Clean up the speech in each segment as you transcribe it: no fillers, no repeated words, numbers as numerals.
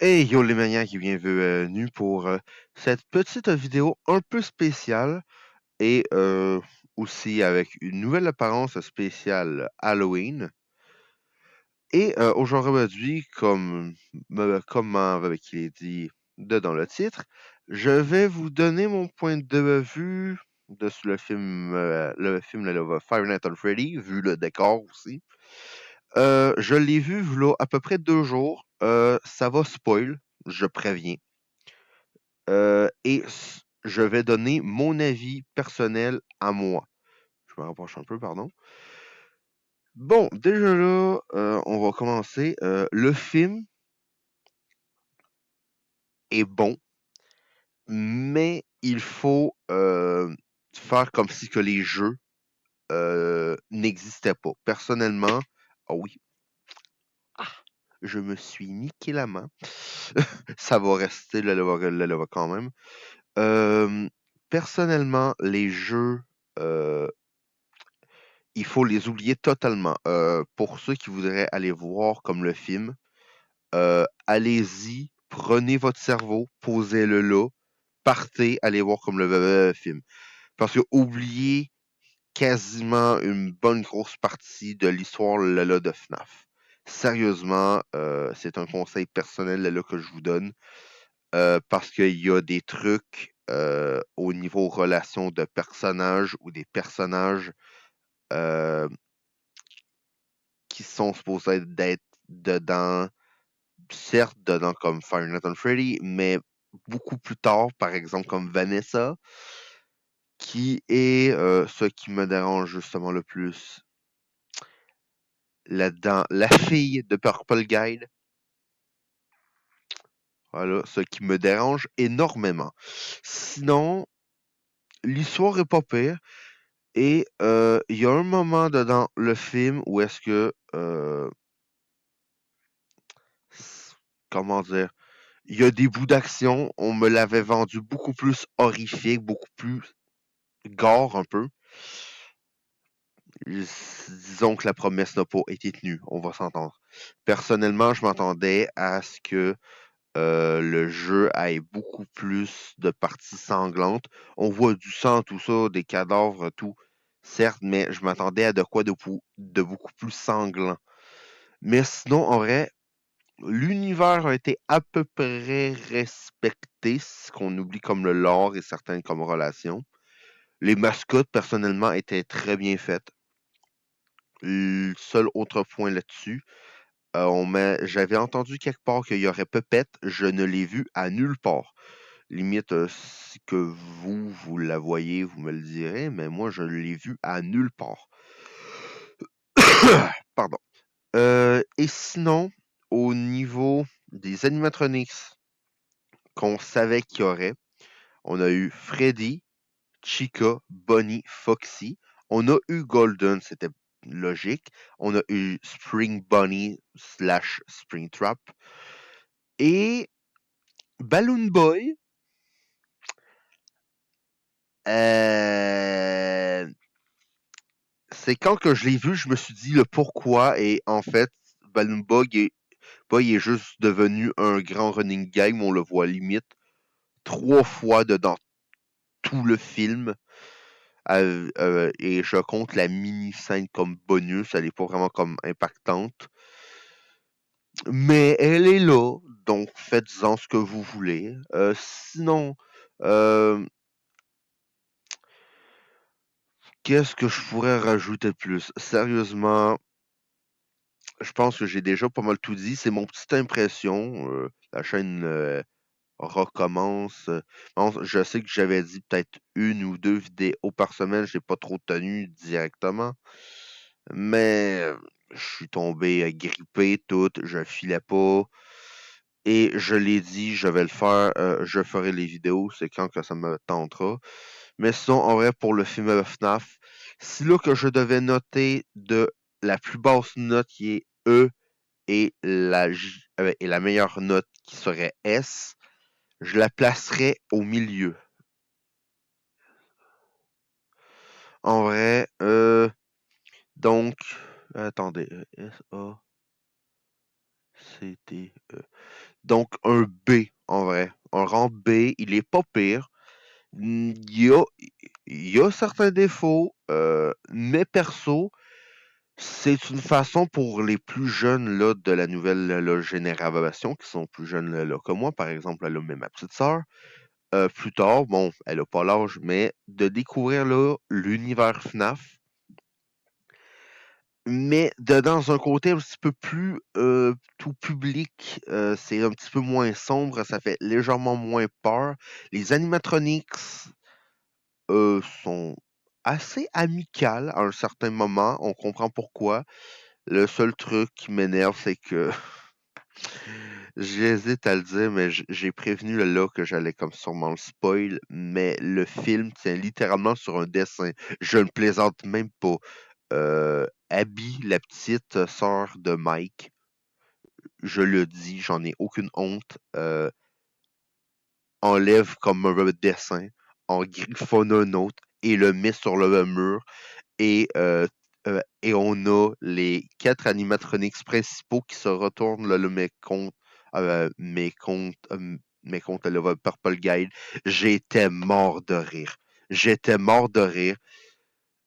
Hey yo les maniaques et bienvenue pour cette petite vidéo un peu spéciale et aussi avec une nouvelle apparence spéciale Halloween. Et aujourd'hui, comme il est dit dans le titre, je vais vous donner mon point de vue de sur le film Five Nights at Freddy, vu le décor aussi. Je l'ai vu là, à peu près 2 jours. Ça va spoil, je préviens. Je vais donner mon avis personnel à moi. Je me rapproche un peu, pardon. Bon, déjà là, on va commencer. Le film est bon, mais il faut faire comme si que les jeux n'existaient pas. Personnellement, ah oui, je me suis niqué la main. Ça va rester là quand même. Euh, Personnellement, les jeux, euh, il faut les oublier totalement. Pour ceux qui voudraient aller voir comme le film, allez-y, prenez votre cerveau, posez-le là, partez, allez voir comme le film. Parce que oubliez quasiment une bonne grosse partie de l'histoire là, de FNAF. Sérieusement, c'est un conseil personnel là, que je vous donne. Parce qu'il y a des trucs au niveau relation de personnages ou des personnages euh, qui sont supposés d'être dedans, certes dedans comme Five Nights at Freddy, mais beaucoup plus tard, par exemple comme Vanessa, qui est ce qui me dérange justement le plus là-dedans, la fille de Purple Guide. Voilà, ce qui me dérange énormément. Sinon, l'histoire est pas pire. Et il y a un moment dedans le film où est-ce que comment dire, il y a des bouts d'action, on me l'avait vendu beaucoup plus horrifique, beaucoup plus gore un peu. Disons que la promesse n'a pas été tenue, on va s'entendre. Personnellement, je m'attendais à ce que le jeu ait beaucoup plus de parties sanglantes. On voit du sang, tout ça, des cadavres, tout. Certes, mais je m'attendais à de quoi de beaucoup plus sanglant. Mais sinon, en vrai, l'univers a été à peu près respecté, ce qu'on oublie comme le lore et certaines comme relations. Les mascottes, personnellement, étaient très bien faites. Le seul autre point là-dessus, j'avais entendu quelque part qu'il y aurait Pepette, je ne l'ai vu à nulle part. Limite, si que vous la voyez, vous me le direz, mais moi, je l'ai vu à nulle part. Pardon. Et sinon, au niveau des animatronics qu'on savait qu'il y aurait, on a eu Freddy, Chica, Bonnie, Foxy. On a eu Golden, c'était logique. On a eu Spring Bunny slash Springtrap. Et Balloon Boy. Euh, c'est quand que je l'ai vu, je me suis dit le pourquoi. Et en fait, Boy est juste devenu un grand running gag. On le voit limite 3 fois dans tout le film. Et je compte la mini-scène comme bonus. Elle n'est pas vraiment comme impactante. Mais elle est là. Donc faites-en ce que vous voulez. Sinon, euh, qu'est-ce que je pourrais rajouter plus? Sérieusement, je pense que j'ai déjà pas mal tout dit. C'est mon petite impression. La chaîne recommence. Je sais que j'avais dit peut-être 1 ou 2 vidéos par semaine. J'ai pas trop tenu directement. Mais je suis tombé grippé, tout. Je filais pas. Et je l'ai dit, je vais le faire. Je ferai les vidéos. C'est quand que ça me tentera. Mais sinon, en vrai, pour le film FNAF, si là que je devais noter de la plus basse note qui est E et la meilleure note qui serait S, je la placerais au milieu. En vrai, donc, attendez, S-A-C-T-E. Donc, un B, en vrai. Un rang B, il est pas pire. Il y a, il y a certains défauts, mais perso, c'est une façon pour les plus jeunes là, de la nouvelle là, génération, qui sont plus jeunes là, que moi, par exemple, là, mais ma petite sœur, plus tard, bon, elle a pas l'âge, mais de découvrir là, l'univers FNAF, mais dans un côté un petit peu plus tout public, c'est un petit peu moins sombre, ça fait légèrement moins peur. Les animatronics sont assez amicales à un certain moment, on comprend pourquoi. Le seul truc qui m'énerve, c'est que j'hésite à le dire, mais j'ai prévenu là que j'allais comme sûrement le spoil, mais le film tient littéralement sur un dessin. Je ne plaisante même pas. Abby, la petite sœur de Mike, je le dis, j'en ai aucune honte, enlève comme un dessin, en griffonne un autre et le met sur le mur. Et on a les 4 animatronics principaux qui se retournent là, mes comptes le Purple Guide. J'étais mort de rire. J'étais mort de rire.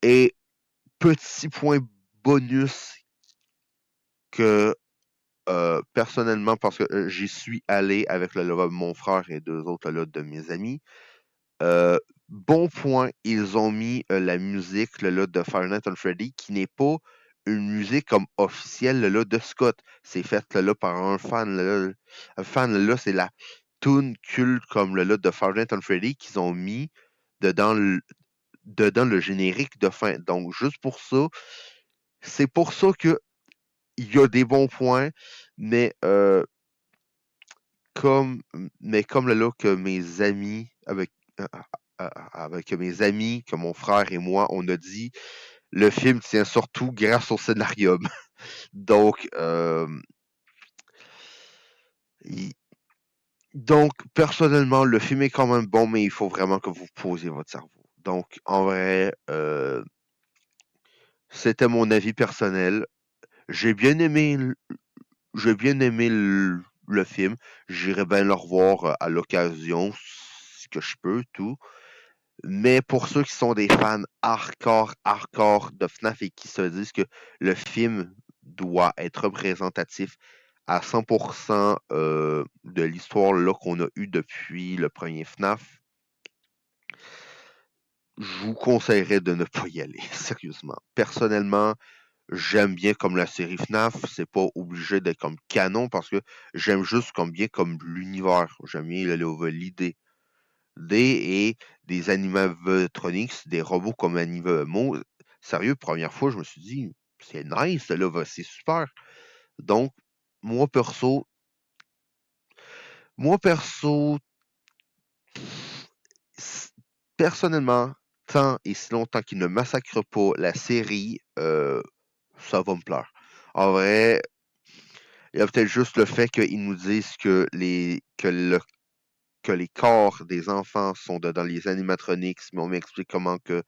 Et petit point bonus que personnellement, parce que j'y suis allé avec mon frère et 2 autres là, de mes amis. Euh, bon point, ils ont mis la musique là, de Five Nights at Freddy qui n'est pas une musique comme officielle là, de Scott. C'est fait là, par un fan. Là, un fan, là, c'est la tune culte comme là, de Five Nights at Freddy qu'ils ont mis dedans le, dedans le générique de fin. Donc, juste pour ça, c'est pour ça que il y a des bons points, mais comme là, que mes amis, euh, avec mes amis, que mon frère et moi, on a dit, le film tient surtout grâce au scénario. Donc, il- donc, personnellement, le film est quand même bon, mais il faut vraiment que vous posiez votre cerveau. Donc, en vrai, c'était mon avis personnel. J'ai bien aimé, j'ai bien aimé le film. J'irai bien le revoir à l'occasion, si que je peux, tout. Mais pour ceux qui sont des fans hardcore de FNAF et qui se disent que le film doit être représentatif à 100% de l'histoire là qu'on a eue depuis le premier FNAF, je vous conseillerais de ne pas y aller, sérieusement. Personnellement, j'aime bien comme la série FNAF, c'est pas obligé d'être comme canon parce que j'aime juste comme bien comme l'univers. J'aime bien l'idée et des animatronics, des robots comme Animemo. Sérieux, première fois, je me suis dit, c'est nice, là, c'est super. Donc, moi perso, moi perso, s- personnellement, tant et si longtemps qu'il ne massacre pas la série, ça va me plaire. En vrai, il y a peut-être juste le fait qu'ils nous disent que les corps des enfants sont dans les animatronics, mais on m'explique comment que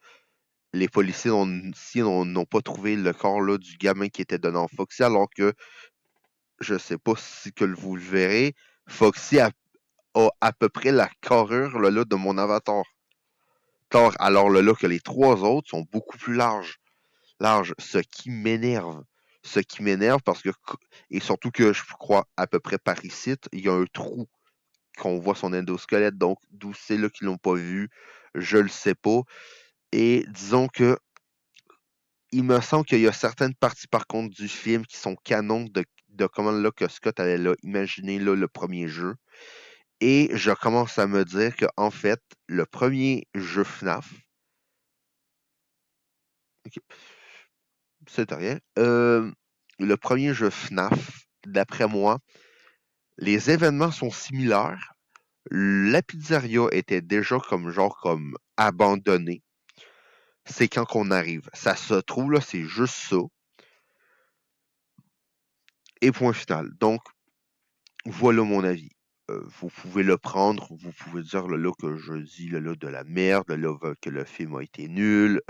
les policiers n'ont pas trouvé le corps là, du gamin qui était dedans Foxy, alors que je sais pas si que vous le verrez, Foxy a à peu près la carrure là, de mon avatar. Alors là, que les 3 autres sont beaucoup plus larges, ce qui m'énerve. Ce qui m'énerve parce que, et surtout que je crois à peu près par ici, il y a un trou qu'on voit son endosquelette, donc d'où c'est là qu'ils l'ont pas vu, je le sais pas. Et disons que il me semble qu'il y a certaines parties, par contre, du film qui sont canons de comment là, que Scott allait là, imaginer là, le premier jeu. Et je commence à me dire que en fait, le premier jeu FNAF, ok, c'est rien, le premier jeu FNAF, d'après moi, les événements sont similaires. La pizzeria était déjà comme genre comme abandonnée. C'est quand qu'on arrive. Ça se trouve là, c'est juste ça. Et point final. Donc, voilà mon avis. Vous pouvez le prendre, vous pouvez dire là, que je dis là, de la merde, là, que le film a été nul,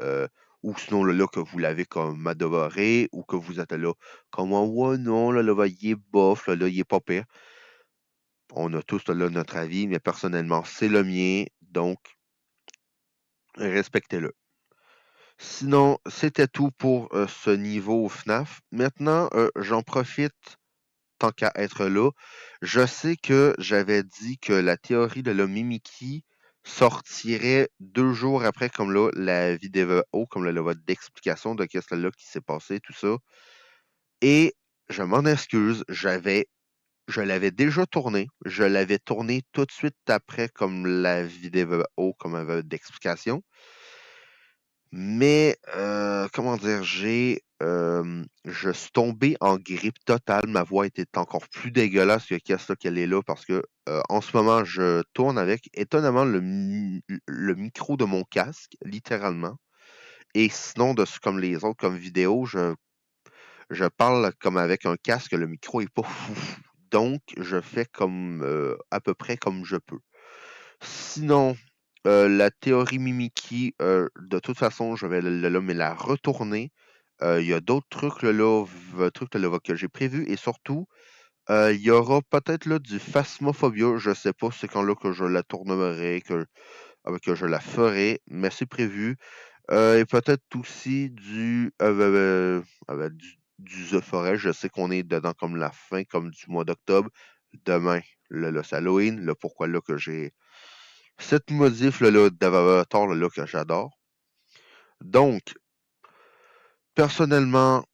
ou sinon là, que vous l'avez comme adoré, ou que vous êtes là comme ouais non, là, il est bof, là, il est pas pire. On a tous là notre avis, mais personnellement, c'est le mien, donc respectez-le. Sinon, c'était tout pour ce niveau FNAF. Maintenant, j'en profite tant qu'à être là. Je sais que j'avais dit que la théorie de l'homme Mimiki sortirait 2 jours après, comme là, la vidéo, comme là, le vote d'explication de qu'est-ce là qui s'est passé, tout ça. Et je m'en excuse, je l'avais déjà tourné. Je l'avais tourné tout de suite après, comme la vidéo, comme un vote d'explication. Mais, comment dire, je suis tombé en grippe totale. Ma voix était encore plus dégueulasse que qu'est-ce qu'elle est là parce que en ce moment, je tourne avec étonnamment le micro de mon casque, littéralement. Et sinon, comme les autres, comme vidéo, je parle comme avec un casque, le micro est pas fou. Donc, je fais comme à peu près comme je peux. Sinon, la théorie Mimiki, de toute façon, je vais mais la retourner. Il y a d'autres trucs là, que j'ai prévus et surtout, il y aura peut-être là du Phasmophobia. Je sais pas c'est quand là que je la tournerai, que je la ferai, mais c'est prévu. Et peut-être aussi du The Forest. Je sais qu'on est dedans comme la fin, comme du mois d'octobre. Demain, là, c'est Halloween. Le pourquoi là que j'ai cette modif là, d'Avatar là, que j'adore. Donc, personnellement,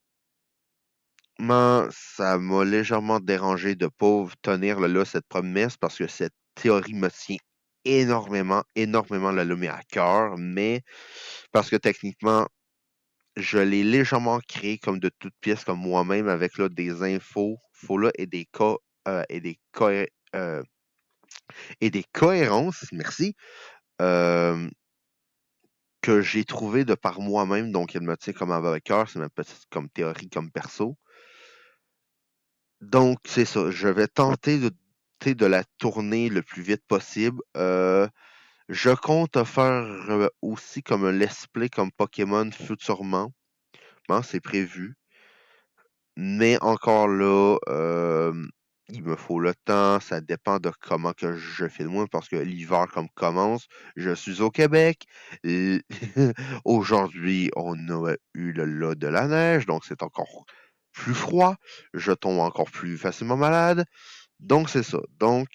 ça m'a légèrement dérangé de ne pas tenir là, cette promesse parce que cette théorie me tient énormément, énormément là, mais à cœur, mais parce que techniquement, je l'ai légèrement créé comme de toutes pièces, comme moi-même, avec là, des infos là, et des cas euh, et des cohérences, merci, euh, que j'ai trouvé de par moi-même, donc elle me tient comme à cœur, c'est ma petite comme théorie, comme perso. Donc, c'est ça. Je vais tenter de la tourner le plus vite possible. Je compte faire aussi comme un let's play comme Pokémon futurement. Bon, c'est prévu. Mais encore là, il me faut le temps. Ça dépend de comment que je fais le moins parce que l'hiver comme commence. Je suis au Québec. L- Aujourd'hui, on a eu de la neige, donc c'est encore plus froid. Je tombe encore plus facilement malade. Donc c'est ça. Donc,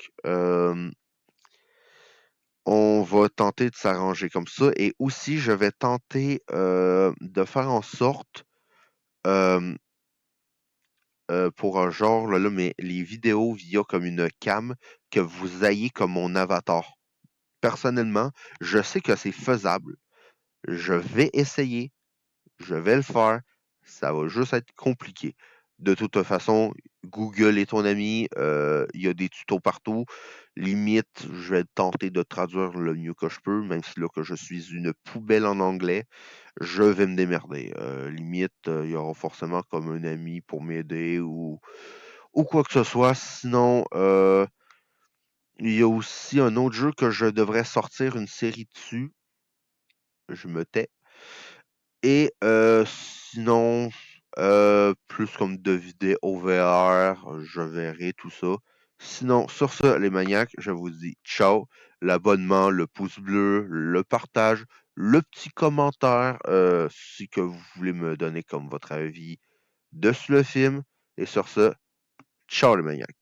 on va tenter de s'arranger comme ça. Et aussi, je vais tenter de faire en sorte euh, pour un genre, mais les vidéos via comme une cam, que vous ayez comme mon avatar. Personnellement, je sais que c'est faisable. Je vais essayer, je vais le faire. Ça va juste être compliqué. De toute façon, Google est ton ami. Il y a des tutos partout. Limite, je vais tenter de traduire le mieux que je peux, même si là que je suis une poubelle en anglais, je vais me démerder. Limite, il y aura forcément comme un ami pour m'aider ou quoi que ce soit. Sinon, il y a aussi un autre jeu que je devrais sortir une série dessus. Je me tais. Et sinon, plus comme de vidéos VR, je verrai tout ça. Sinon, sur ce, les maniaques, je vous dis ciao. L'abonnement, le pouce bleu, le partage, le petit commentaire, si que vous voulez me donner comme votre avis dessus le film. Et sur ce, ciao les maniaques.